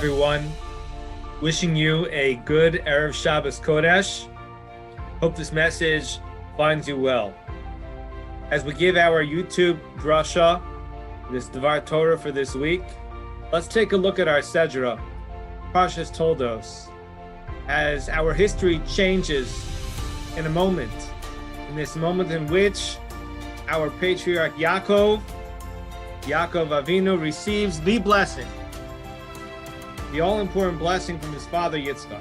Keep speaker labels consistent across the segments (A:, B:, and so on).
A: everyone. Wishing you a good Erev Shabbos Kodesh. Hope this message finds you well. As we give our YouTube drasha, this Devar Torah for this week, let's take a look at our Sedra, Parshas Toldot, as our history changes in a moment. In this moment in which our patriarch Yaakov Avinu receives the blessing, the all-important blessing from his father Yitzchak.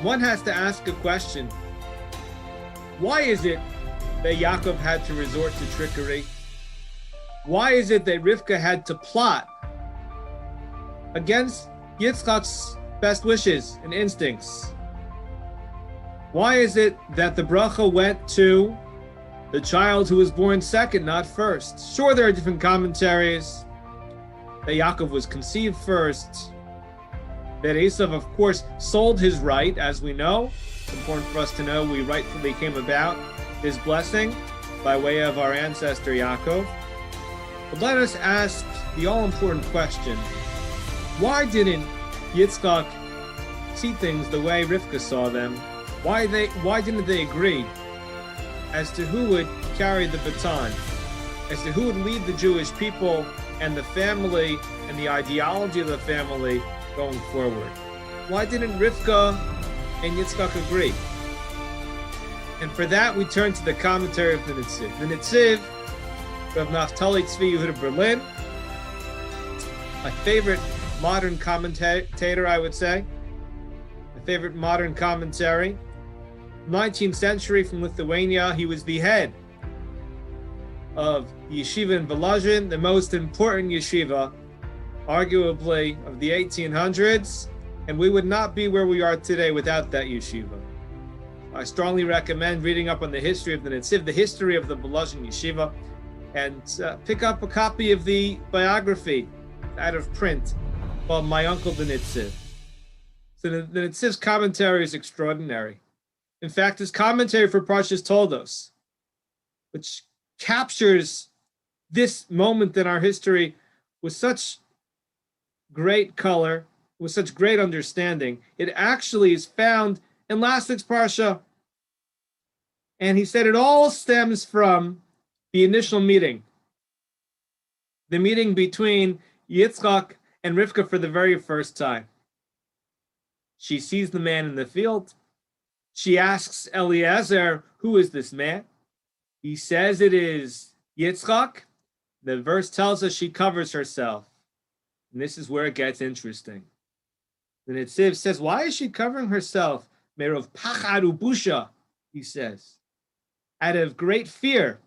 A: One has to ask a question. Why is it that Yaakov had to resort to trickery? Why is it that Rivka had to plot against Yitzchak's best wishes and instincts? Why is it that the bracha went to the child who was born second, not first? Sure, there are different commentaries that Yaakov was conceived first, that Esav, of course, sold his right, as we know. It's important for us to know we rightfully came about his blessing by way of our ancestor Yaakov. But let us ask the all-important question: why didn't Yitzchak see things the way Rivka saw them? Why didn't they agree as to who would carry the baton, as to who would lead the Jewish people and the family and the ideology of the family going forward? Why didn't Rivka and Yitzchak agree? And for that, we turn to the commentary of the Netziv. The Netziv, Rav Naftali Tzvi Yehuda Berlin, my favorite modern commentator, I would say, my favorite modern commentary. 19th century, from Lithuania. He was the head of yeshiva in Volozhin, the most important yeshiva, arguably, of the 1800s, and we would not be where we are today without that yeshiva. I strongly recommend reading up on the history of the Netziv, the history of the Volozhin yeshiva, and pick up a copy of the biography out of print called My Uncle the Netziv. So the Netziv's commentary is extraordinary. In fact, his commentary for Parshas Toldot, which captures this moment in our history with such great color, with such great understanding. It actually is found in last week's Parsha. And he said it all stems from the initial meeting, the meeting between Yitzchak and Rivka for the very first time. She sees the man in the field. She asks Eliezer, who is this man? He says it is Yitzchak. The verse tells us she covers herself. And this is where it gets interesting. The Netziv says, why is she covering herself? Merov pachad ubusha, he says. Out of great fear,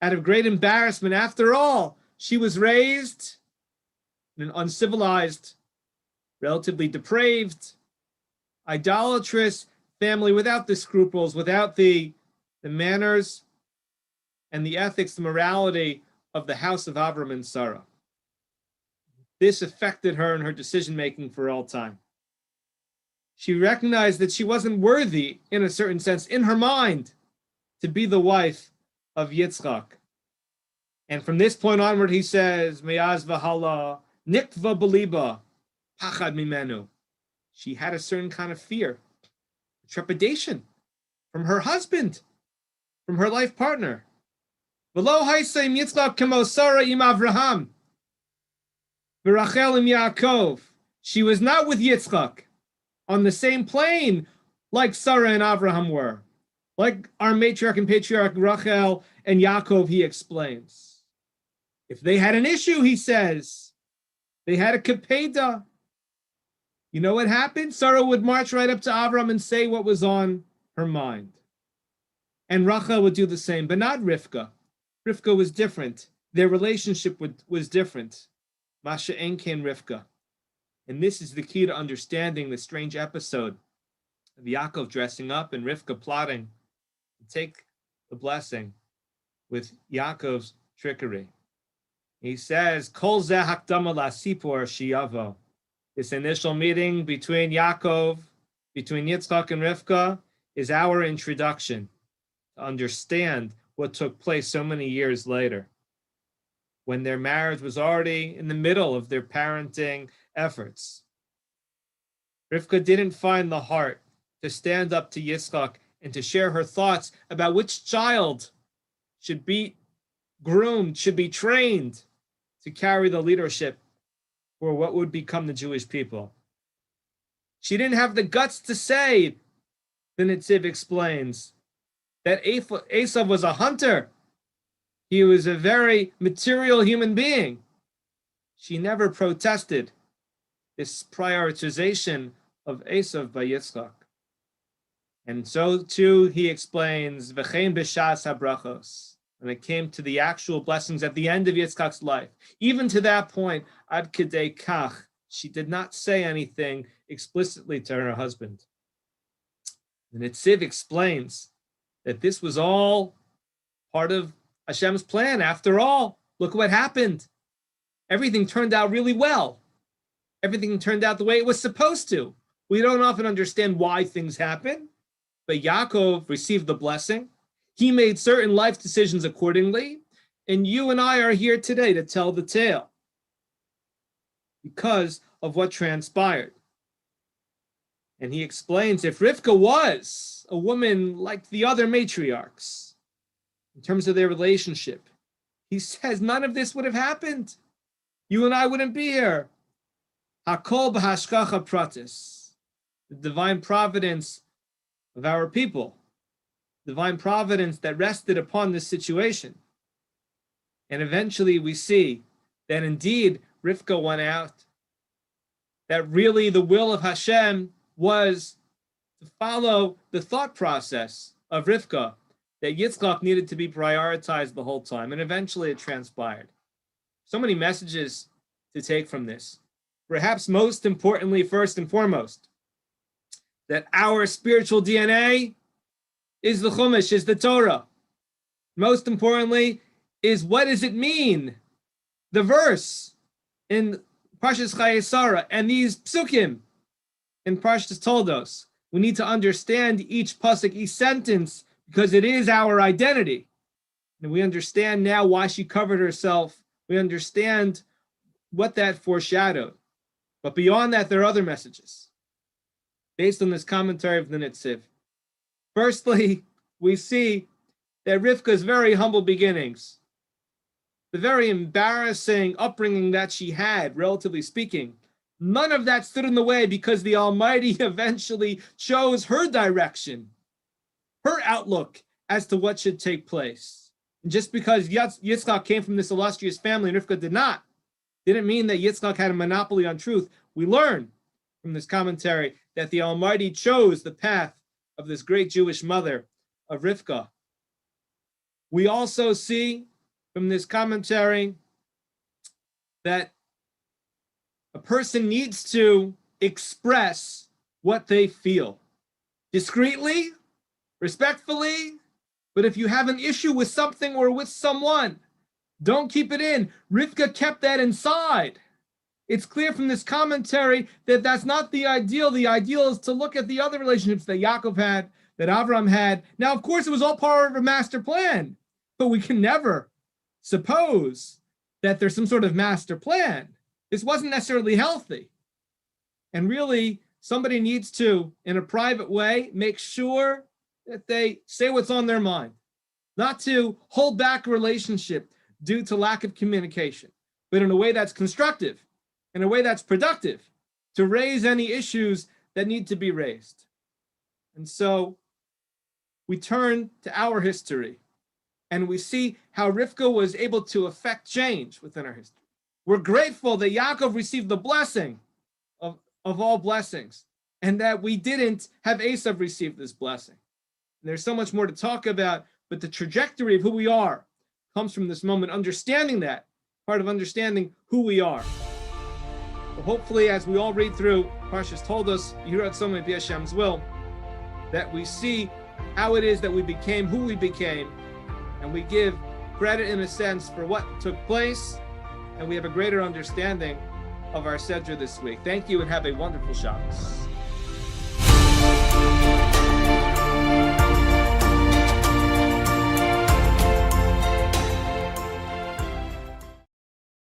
A: out of great embarrassment. After all, she was raised in an uncivilized, relatively depraved, idolatrous family without the scruples, without the manners and the ethics, the morality of the house of Avram and Sarah. This affected her in her decision-making for all time. She recognized that she wasn't worthy, in a certain sense, in her mind, to be the wife of Yitzchak. And from this point onward, he says, Me'az v'hala nikva b'liba pachad mimenu. She had a certain kind of fear, trepidation from her husband, from her life partner. V'lo haisa im Yitzchak kemo Sarah im Avraham, v'Rachel im Yaakov. She was not with Yitzchak on the same plane like Sarah and Avraham were, like our matriarch and patriarch Rachel and Yaakov, he explains. If they had an issue, he says, they had a kepeda. You know what happened? Sarah would march right up to Avram and say what was on her mind. And Rachel would do the same, but not Rivka. Rivka was different. Their relationship was different. Masha Enken Rivka. And this is the key to understanding the strange episode of Yaakov dressing up and Rivka plotting to take the blessing with Yaakov's trickery. He says, Kol zeh hakdama lasipor sheyavo. This initial meeting between Yaakov, between Yitzchak and Rivka, is our introduction to understand what took place so many years later, when their marriage was already in the middle of their parenting efforts. Rivka didn't find the heart to stand up to Yitzchak and to share her thoughts about which child should be groomed, should be trained to carry the leadership for what would become the Jewish people. She didn't have the guts to say, the Netziv explains, that Esav was a hunter. He was a very material human being. She never protested this prioritization of Esav by Yitzchak. And so too, he explains, V'chein b'shas habrachos, when it came to the actual blessings at the end of Yitzchak's life. Even to that point, ad kedei kach, she did not say anything explicitly to her husband. The Netziv explains that this was all part of Hashem's plan. After all, look what happened. Everything turned out really well. Everything turned out the way it was supposed to. We don't often understand why things happen, but Yaakov received the blessing. He made certain life decisions accordingly, and you and I are here today to tell the tale because of what transpired. And he explains, if Rivka was a woman like the other matriarchs, in terms of their relationship, he says none of this would have happened. You and I wouldn't be here. Hakol b'hashgacha pratis, the divine providence of our people, divine providence that rested upon this situation. And eventually we see that indeed Rivka went out, that really the will of Hashem was to follow the thought process of Rivka, that Yitzchak needed to be prioritized the whole time, and eventually it transpired. So many messages to take from this. Perhaps most importantly, first and foremost, that our spiritual DNA is the Chumash, is the Torah. Most importantly, is what does it mean? The verse in Parshas Chayei Sarah and these psukim in Parshas Toldot. We need to understand each pasuk, each sentence, because it is our identity. And we understand now why she covered herself. We understand what that foreshadowed. But beyond that, there are other messages based on this commentary of the Netziv. Firstly, we see that Rivka's very humble beginnings, the very embarrassing upbringing that she had, relatively speaking, none of that stood in the way because the Almighty eventually chose her direction, her outlook as to what should take place. And just because Yitzchak came from this illustrious family and Rivka did not, didn't mean that Yitzchak had a monopoly on truth. We learn from this commentary that the Almighty chose the path of this great Jewish mother of Rivka. We also see from this commentary that a person needs to express what they feel discreetly, respectfully, but if you have an issue with something or with someone, don't keep it in. Rivka kept that inside. It's clear from this commentary that that's not the ideal. The ideal is to look at the other relationships that Yaakov had, that Avram had. Now, of course, it was all part of a master plan, but we can never suppose that there's some sort of master plan. This wasn't necessarily healthy. And really, somebody needs to, in a private way, make sure that they say what's on their mind, not to hold back a relationship due to lack of communication, but in a way that's constructive, in a way that's productive, to raise any issues that need to be raised. And so we turn to our history and we see how Rivka was able to affect change within our history. We're grateful that Yaakov received the blessing of all blessings and that we didn't have Esav receive this blessing. And there's so much more to talk about, but the trajectory of who we are comes from this moment, understanding that, part of understanding who we are. So hopefully, as we all read through Parshas Toldot, Yirat Somei B'Yeh Hashem's will, that we see how it is that we became who we became, and we give credit in a sense for what took place, and we have a greater understanding of our Sedra this week. Thank you and have a wonderful Shabbos.